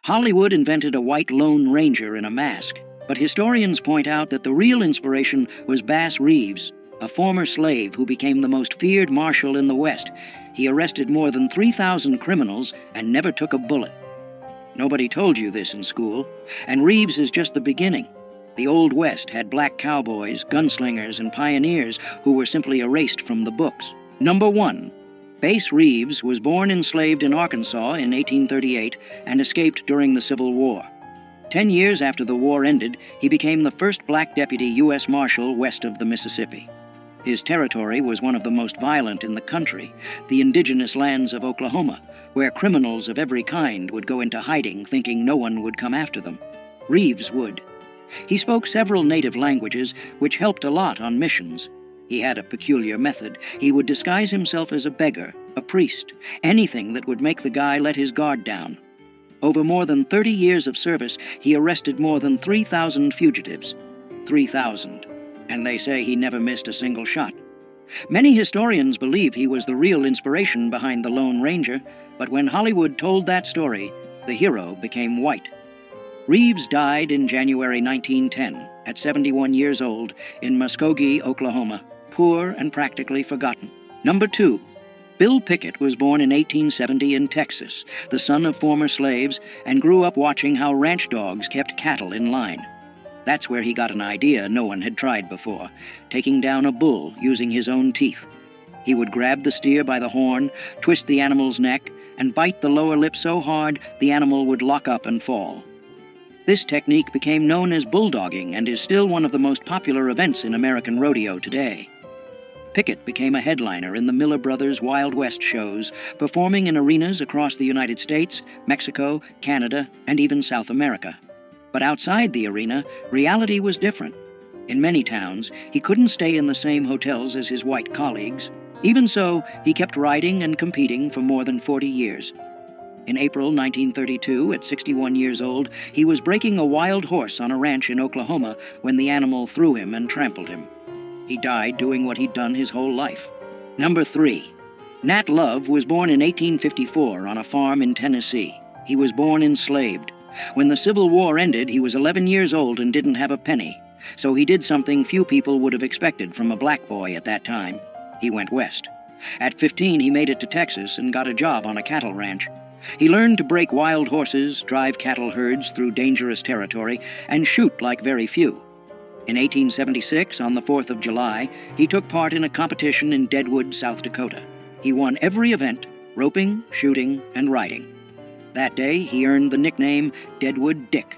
Hollywood invented a white Lone Ranger in a mask, but historians point out that the real inspiration was Bass Reeves, a former slave who became the most feared marshal in the West. He arrested more than 3,000 criminals and never took a bullet. Nobody told you this in school, and Reeves is just the beginning. The Old West had black cowboys, gunslingers, and pioneers who were simply erased from the books. Number 1. Bass Reeves was born enslaved in Arkansas in 1838 and escaped during the Civil War. 10 years after the war ended, he became the first black deputy U.S. Marshal west of the Mississippi. His territory was one of the most violent in the country, the indigenous lands of Oklahoma, where criminals of every kind would go into hiding thinking no one would come after them. Reeves would. He spoke several native languages, which helped a lot on missions. He had a peculiar method. He would disguise himself as a beggar, a priest, anything that would make the guy let his guard down. Over more than 30 years of service, he arrested more than 3,000 fugitives. 3,000. And they say he never missed a single shot. Many historians believe he was the real inspiration behind the Lone Ranger, but when Hollywood told that story, the hero became white. Reeves died in January 1910, at 71 years old, in Muskogee, Oklahoma, poor and practically forgotten. Number 2. Bill Pickett was born in 1870 in Texas, the son of former slaves, and grew up watching how ranch dogs kept cattle in line. That's where he got an idea no one had tried before, taking down a bull using his own teeth. He would grab the steer by the horn, twist the animal's neck, and bite the lower lip so hard the animal would lock up and fall. This technique became known as bulldogging and is still one of the most popular events in American rodeo today. Pickett became a headliner in the Miller Brothers Wild West shows, performing in arenas across the United States, Mexico, Canada, and even South America. But outside the arena, reality was different. In many towns, he couldn't stay in the same hotels as his white colleagues. Even so, he kept riding and competing for more than 40 years. In April 1932, at 61 years old, he was breaking a wild horse on a ranch in Oklahoma when the animal threw him and trampled him. He died doing what he'd done his whole life. Number 3. Nat Love was born in 1854 on a farm in Tennessee. He was born enslaved. When the Civil War ended, he was 11 years old and didn't have a penny. So he did something few people would have expected from a black boy at that time. He went west. At 15, he made it to Texas and got a job on a cattle ranch. He learned to break wild horses, drive cattle herds through dangerous territory, and shoot like very few. In 1876, on the 4th of July, he took part in a competition in Deadwood, South Dakota. He won every event, roping, shooting, and riding. That day, he earned the nickname Deadwood Dick.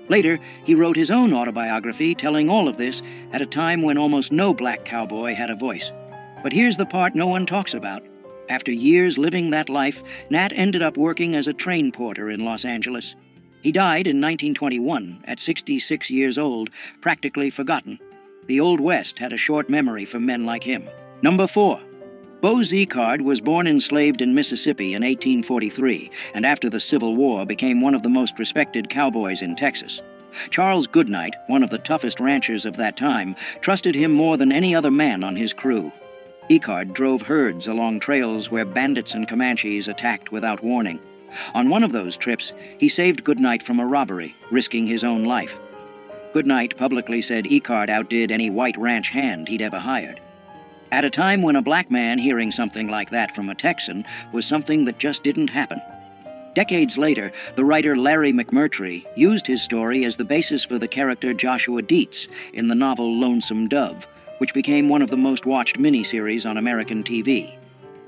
Later, he wrote his own autobiography telling all of this at a time when almost no black cowboy had a voice. But here's the part no one talks about. After years living that life, Nat ended up working as a train porter in Los Angeles. He died in 1921 at 66 years old, practically forgotten. The Old West had a short memory for men like him. Number 4. Bo Ziegard was born enslaved in Mississippi in 1843, and after the Civil War became one of the most respected cowboys in Texas. Charles Goodnight, one of the toughest ranchers of that time, trusted him more than any other man on his crew. Ziegard drove herds along trails where bandits and Comanches attacked without warning. On one of those trips, he saved Goodnight from a robbery, risking his own life. Goodnight publicly said Ziegard outdid any white ranch hand he'd ever hired. At a time when a black man hearing something like that from a Texan was something that just didn't happen. Decades later, the writer Larry McMurtry used his story as the basis for the character Joshua Dietz in the novel Lonesome Dove, which became one of the most watched miniseries on American TV.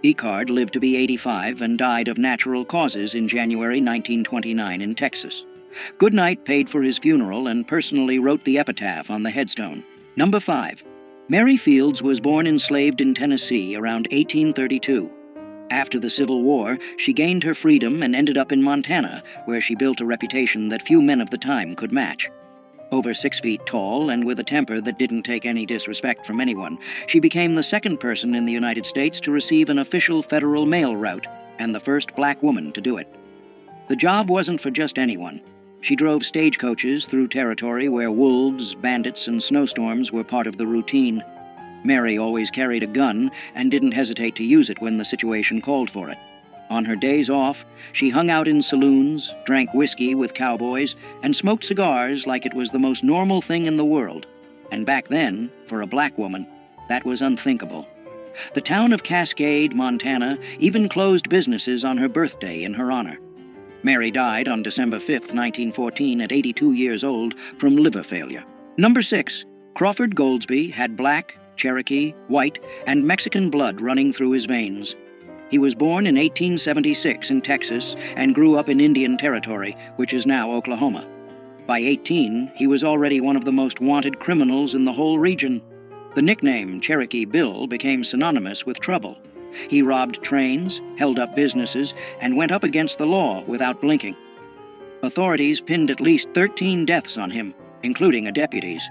Ziegard lived to be 85 and died of natural causes in January 1929 in Texas. Goodnight paid for his funeral and personally wrote the epitaph on the headstone. Number 5. Mary Fields was born enslaved in Tennessee around 1832. After the Civil War, she gained her freedom and ended up in Montana, where she built a reputation that few men of the time could match. Over 6 feet tall and with a temper that didn't take any disrespect from anyone, she became the second person in the United States to receive an official federal mail route, and the first black woman to do it. The job wasn't for just anyone. She drove stagecoaches through territory where wolves, bandits, and snowstorms were part of the routine. Mary always carried a gun and didn't hesitate to use it when the situation called for it. On her days off, she hung out in saloons, drank whiskey with cowboys, and smoked cigars like it was the most normal thing in the world. And back then, for a black woman, that was unthinkable. The town of Cascade, Montana, even closed businesses on her birthday in her honor. Mary died on December 5, 1914, at 82 years old from liver failure. Number 6. Crawford Goldsby had black, Cherokee, white, and Mexican blood running through his veins. He was born in 1876 in Texas and grew up in Indian Territory, which is now Oklahoma. By 18, he was already one of the most wanted criminals in the whole region. The nickname Cherokee Bill became synonymous with trouble. He robbed trains, held up businesses, and went up against the law without blinking. Authorities pinned at least 13 deaths on him, including a deputy's.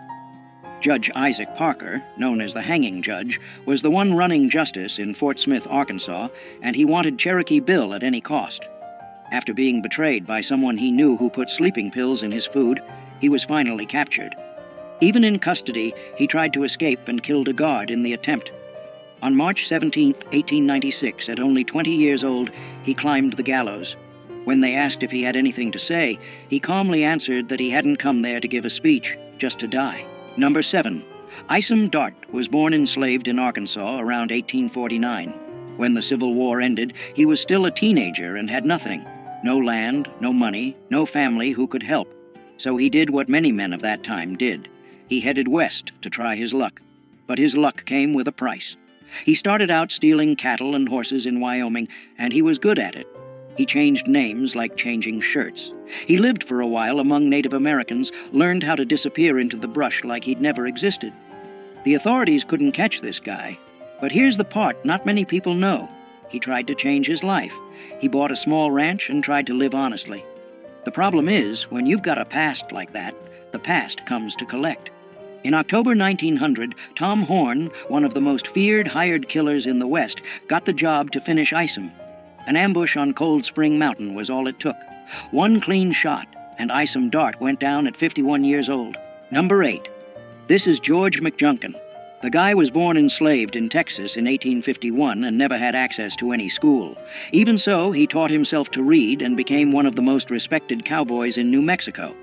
Judge Isaac Parker, known as the Hanging Judge, was the one running justice in Fort Smith, Arkansas, and he wanted Cherokee Bill at any cost. After being betrayed by someone he knew who put sleeping pills in his food, he was finally captured. Even in custody, he tried to escape and killed a guard in the attempt. On March 17, 1896, at only 20 years old, he climbed the gallows. When they asked if he had anything to say, he calmly answered that he hadn't come there to give a speech, just to die. Number 7. Isom Dart was born enslaved in Arkansas around 1849. When the Civil War ended, he was still a teenager and had nothing. No land, no money, no family who could help. So he did what many men of that time did. He headed west to try his luck. But his luck came with a price. He started out stealing cattle and horses in Wyoming, and he was good at it. He changed names like changing shirts. He lived for a while among Native Americans, learned how to disappear into the brush like he'd never existed. The authorities couldn't catch this guy. But here's the part not many people know. He tried to change his life. He bought a small ranch and tried to live honestly. The problem is, when you've got a past like that, the past comes to collect. In October 1900, Tom Horn, one of the most feared hired killers in the West, got the job to finish Isom. An ambush on Cold Spring Mountain was all it took. One clean shot, and Isom Dart went down at 51 years old. Number 8. This is George McJunkin. The guy was born enslaved in Texas in 1851 and never had access to any school. Even so, he taught himself to read and became one of the most respected cowboys in New Mexico.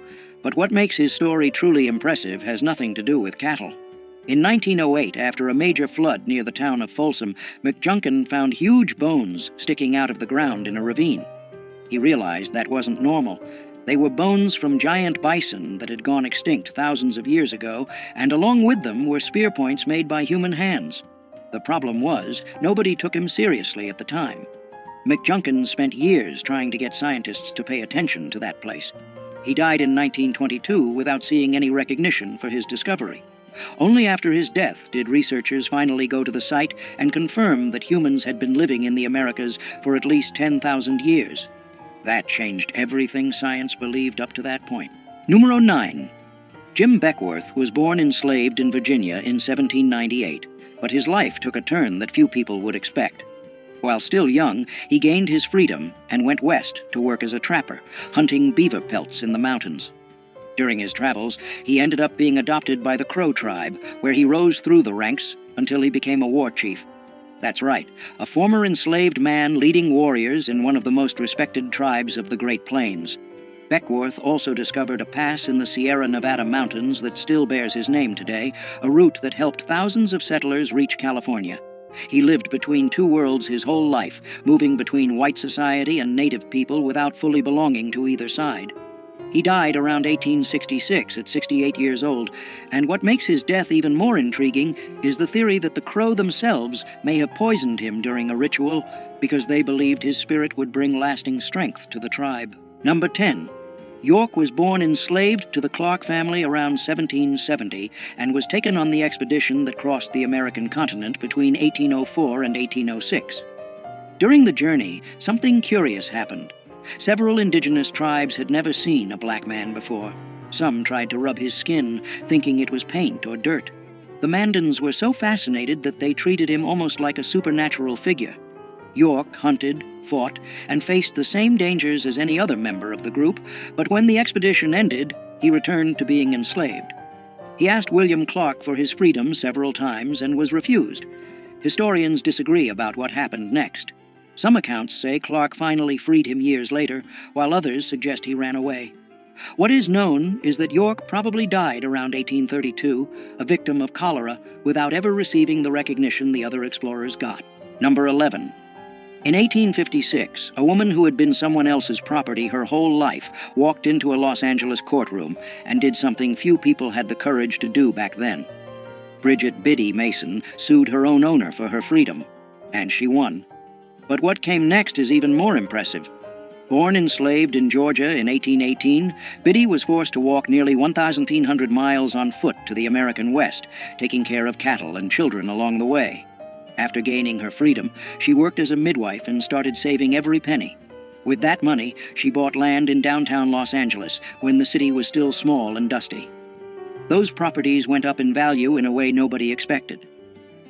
But what makes his story truly impressive has nothing to do with cattle. In 1908, after a major flood near the town of Folsom, McJunkin found huge bones sticking out of the ground in a ravine. He realized that wasn't normal. They were bones from giant bison that had gone extinct thousands of years ago, and along with them were spear points made by human hands. The problem was, nobody took him seriously at the time. McJunkin spent years trying to get scientists to pay attention to that place. He died in 1922 without seeing any recognition for his discovery. Only after his death did researchers finally go to the site and confirm that humans had been living in the Americas for at least 10,000 years. That changed everything science believed up to that point. Numero 9. Jim Beckwourth was born enslaved in Virginia in 1798, but his life took a turn that few people would expect. While still young, he gained his freedom and went west to work as a trapper, hunting beaver pelts in the mountains. During his travels, he ended up being adopted by the Crow tribe, where he rose through the ranks until he became a war chief. That's right, a former enslaved man leading warriors in one of the most respected tribes of the Great Plains. Beckwourth also discovered a pass in the Sierra Nevada mountains that still bears his name today, a route that helped thousands of settlers reach California. He lived between two worlds his whole life, moving between white society and native people without fully belonging to either side. He died around 1866 at 68 years old, and what makes his death even more intriguing is the theory that the Crow themselves may have poisoned him during a ritual because they believed his spirit would bring lasting strength to the tribe. Number 10. York was born enslaved to the Clark family around 1770 and was taken on the expedition that crossed the American continent between 1804 and 1806. During the journey, something curious happened. Several indigenous tribes had never seen a black man before. Some tried to rub his skin, thinking it was paint or dirt. The Mandans were so fascinated that they treated him almost like a supernatural figure. York hunted, fought, and faced the same dangers as any other member of the group, but when the expedition ended, he returned to being enslaved. He asked William Clark for his freedom several times and was refused. Historians disagree about what happened next. Some accounts say Clark finally freed him years later, while others suggest he ran away. What is known is that York probably died around 1832, a victim of cholera, without ever receiving the recognition the other explorers got. Number 11. In 1856, a woman who had been someone else's property her whole life walked into a Los Angeles courtroom and did something few people had the courage to do back then. Bridget Biddy Mason sued her own owner for her freedom, and she won. But what came next is even more impressive. Born enslaved in Georgia in 1818, Biddy was forced to walk nearly 1,300 miles on foot to the American West, taking care of cattle and children along the way. After gaining her freedom, she worked as a midwife and started saving every penny. With that money, she bought land in downtown Los Angeles, when the city was still small and dusty. Those properties went up in value in a way nobody expected.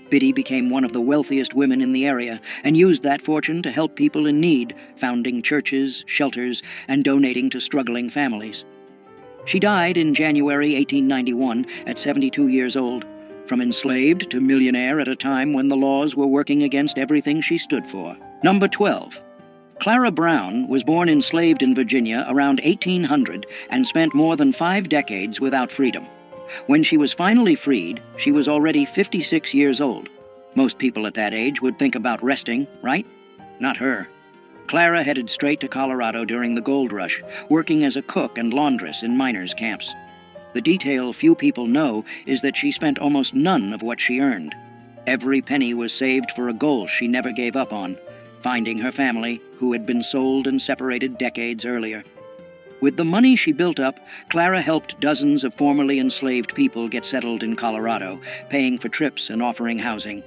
Biddy became one of the wealthiest women in the area and used that fortune to help people in need, founding churches, shelters, and donating to struggling families. She died in January 1891 at 72 years old, from enslaved to millionaire at a time when the laws were working against everything she stood for. Number 12. Clara Brown was born enslaved in Virginia around 1800 and spent more than 5 decades without freedom. When she was finally freed, she was already 56 years old. Most people at that age would think about resting, right? Not her. Clara headed straight to Colorado during the gold rush, working as a cook and laundress in miners' camps. The detail few people know is that she spent almost none of what she earned. Every penny was saved for a goal she never gave up on, finding her family, who had been sold and separated decades earlier. With the money she built up, Clara helped dozens of formerly enslaved people get settled in Colorado, paying for trips and offering housing.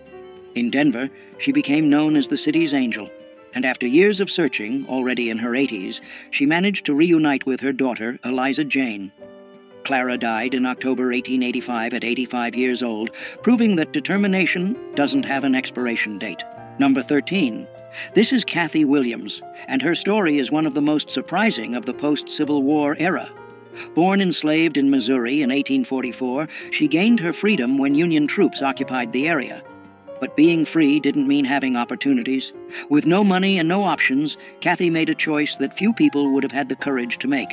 In Denver, she became known as the city's angel, and after years of searching, already in her 80s, she managed to reunite with her daughter, Eliza Jane. Clara died in October 1885 at 85 years old, proving that determination doesn't have an expiration date. Number 13. This is Kathy Williams, and her story is one of the most surprising of the post-Civil War era. Born enslaved in Missouri in 1844, she gained her freedom when Union troops occupied the area. But being free didn't mean having opportunities. With no money and no options, Kathy made a choice that few people would have had the courage to make.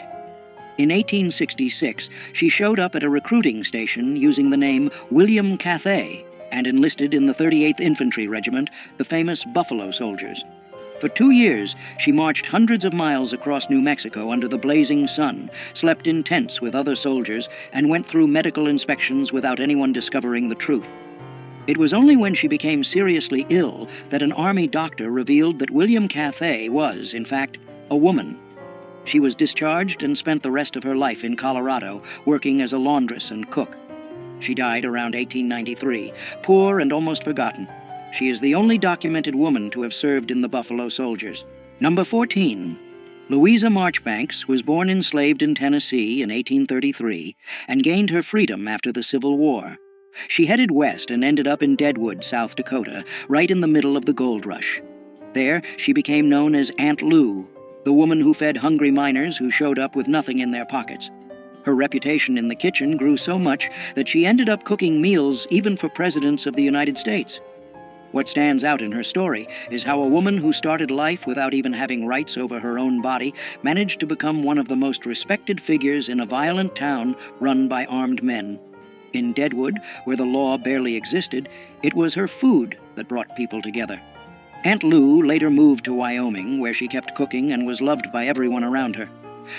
In 1866, she showed up at a recruiting station using the name William Cathay and enlisted in the 38th Infantry Regiment, the famous Buffalo Soldiers. For 2 years, she marched hundreds of miles across New Mexico under the blazing sun, slept in tents with other soldiers, and went through medical inspections without anyone discovering the truth. It was only when she became seriously ill that an Army doctor revealed that William Cathay was, in fact, a woman. She was discharged and spent the rest of her life in Colorado, working as a laundress and cook. She died around 1893, poor and almost forgotten. She is the only documented woman to have served in the Buffalo Soldiers. Number 14. Louisa Marchbanks was born enslaved in Tennessee in 1833 and gained her freedom after the Civil War. She headed west and ended up in Deadwood, South Dakota, right in the middle of the gold rush. There, she became known as Aunt Lou, the woman who fed hungry miners who showed up with nothing in their pockets. Her reputation in the kitchen grew so much that she ended up cooking meals even for presidents of the United States. What stands out in her story is how a woman who started life without even having rights over her own body managed to become one of the most respected figures in a violent town run by armed men. In Deadwood, where the law barely existed, it was her food that brought people together. Aunt Lou later moved to Wyoming, where she kept cooking and was loved by everyone around her.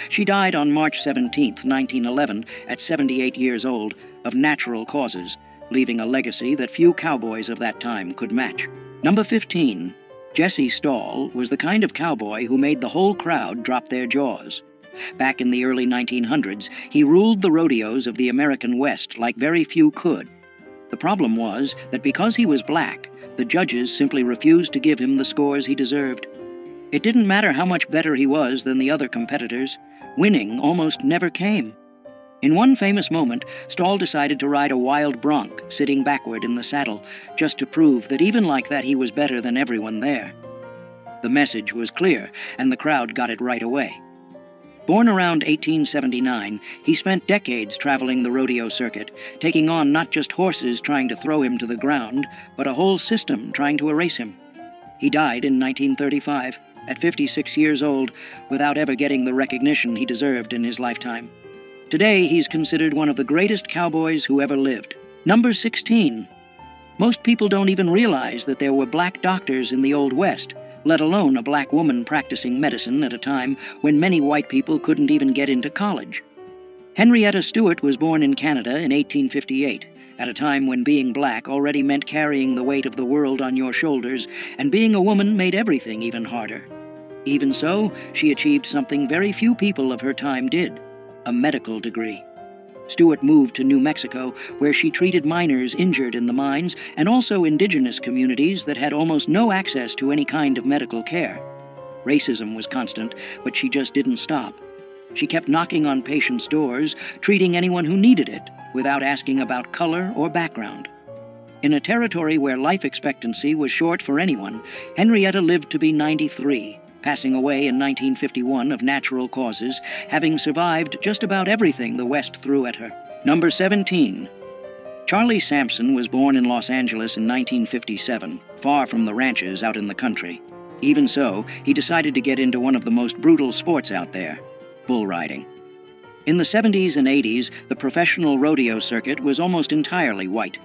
She died on March 17, 1911, at 78 years old, of natural causes, leaving a legacy that few cowboys of that time could match. Number 15. Jesse Stahl was the kind of cowboy who made the whole crowd drop their jaws. Back in the early 1900s, he ruled the rodeos of the American West like very few could. The problem was that because he was black, the judges simply refused to give him the scores he deserved. It didn't matter how much better he was than the other competitors. Winning almost never came. In one famous moment, Stahl decided to ride a wild bronc, sitting backward in the saddle, just to prove that even like that he was better than everyone there. The message was clear, and the crowd got it right away. Born around 1879, he spent decades traveling the rodeo circuit, taking on not just horses trying to throw him to the ground, but a whole system trying to erase him. He died in 1935, at 56 years old, without ever getting the recognition he deserved in his lifetime. Today, he's considered one of the greatest cowboys who ever lived. Number 16. Most people don't even realize that there were black doctors in the Old West, let alone a black woman practicing medicine at a time when many white people couldn't even get into college. Henrietta Stewart was born in Canada in 1858, at a time when being black already meant carrying the weight of the world on your shoulders, and being a woman made everything even harder. Even so, she achieved something very few people of her time did: a medical degree. Stewart moved to New Mexico, where she treated miners injured in the mines and also indigenous communities that had almost no access to any kind of medical care. Racism was constant, but she just didn't stop. She kept knocking on patients' doors, treating anyone who needed it, without asking about color or background. In a territory where life expectancy was short for anyone, Henrietta lived to be 93, passing away in 1951 of natural causes, having survived just about everything the West threw at her. Number 17. Charlie Sampson was born in Los Angeles in 1957, far from the ranches out in the country. Even so, he decided to get into one of the most brutal sports out there: bull riding. In the 70s and 80s, the professional rodeo circuit was almost entirely white.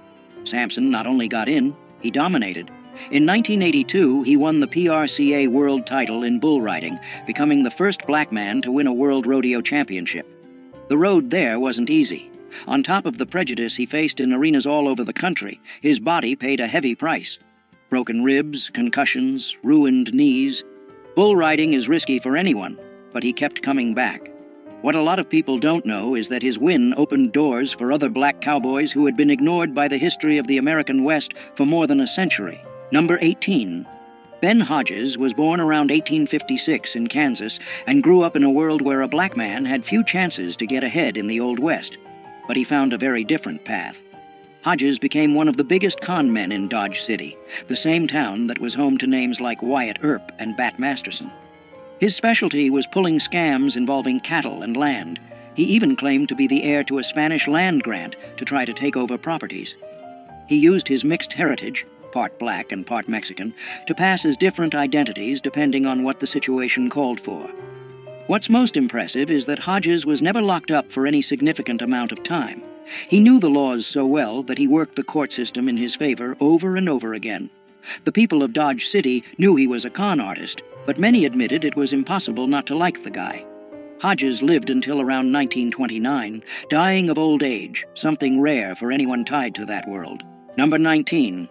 Sampson not only got in, he dominated. In 1982, he won the PRCA world title in bull riding, becoming the first black man to win a world rodeo championship. The road there wasn't easy. On top of the prejudice he faced in arenas all over the country, his body paid a heavy price. Broken ribs, concussions, ruined knees. Bull riding is risky for anyone, but he kept coming back. What a lot of people don't know is that his win opened doors for other black cowboys who had been ignored by the history of the American West for more than a century. Number 18. Ben Hodges was born around 1856 in Kansas and grew up in a world where a black man had few chances to get ahead in the Old West. But he found a very different path. Hodges became one of the biggest con men in Dodge City, the same town that was home to names like Wyatt Earp and Bat Masterson. His specialty was pulling scams involving cattle and land. He even claimed to be the heir to a Spanish land grant to try to take over properties. He used his mixed heritage, part black and part Mexican, to pass as different identities depending on what the situation called for. What's most impressive is that Hodges was never locked up for any significant amount of time. He knew the laws so well that he worked the court system in his favor over and over again. The people of Dodge City knew he was a con artist, but many admitted it was impossible not to like the guy. Hodges lived until around 1929, dying of old age, something rare for anyone tied to that world. Number 19.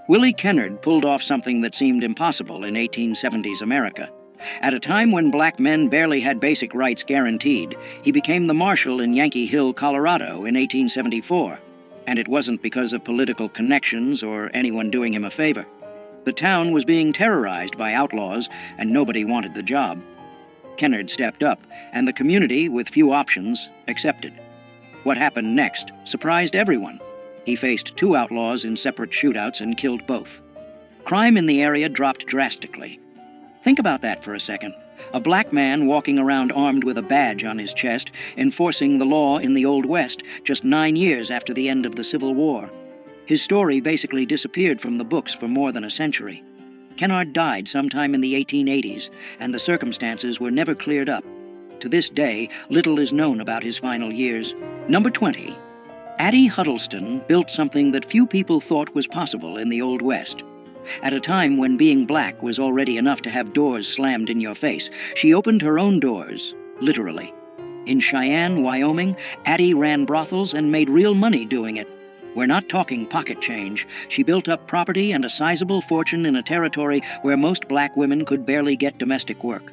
Willie Kennard pulled off something that seemed impossible in 1870s America. At a time when black men barely had basic rights guaranteed, he became the marshal in Yankee Hill, Colorado in 1874. And it wasn't because of political connections or anyone doing him a favor. The town was being terrorized by outlaws, and nobody wanted the job. Kennard stepped up, and the community, with few options, accepted. What happened next surprised everyone. He faced two outlaws in separate shootouts and killed both. Crime in the area dropped drastically. Think about that for a second. A black man walking around armed with a badge on his chest, enforcing the law in the Old West just 9 years after the end of the Civil War. His story basically disappeared from the books for more than a century. Kennard died sometime in the 1880s, and the circumstances were never cleared up. To this day, little is known about his final years. Number 20. Addie Huddleston built something that few people thought was possible in the Old West. At a time when being black was already enough to have doors slammed in your face, she opened her own doors, literally. In Cheyenne, Wyoming, Addie ran brothels and made real money doing it. We're not talking pocket change. She built up property and a sizable fortune in a territory where most black women could barely get domestic work.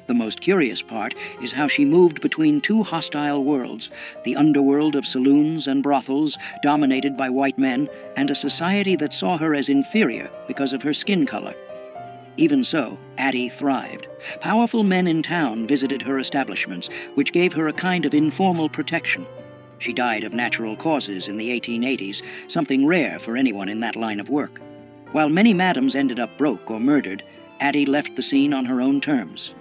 The most curious part is how she moved between two hostile worlds, the underworld of saloons and brothels dominated by white men, and a society that saw her as inferior because of her skin color. Even so, Addie thrived. Powerful men in town visited her establishments, which gave her a kind of informal protection. She died of natural causes in the 1880s, something rare for anyone in that line of work. While many madams ended up broke or murdered, Addie left the scene on her own terms.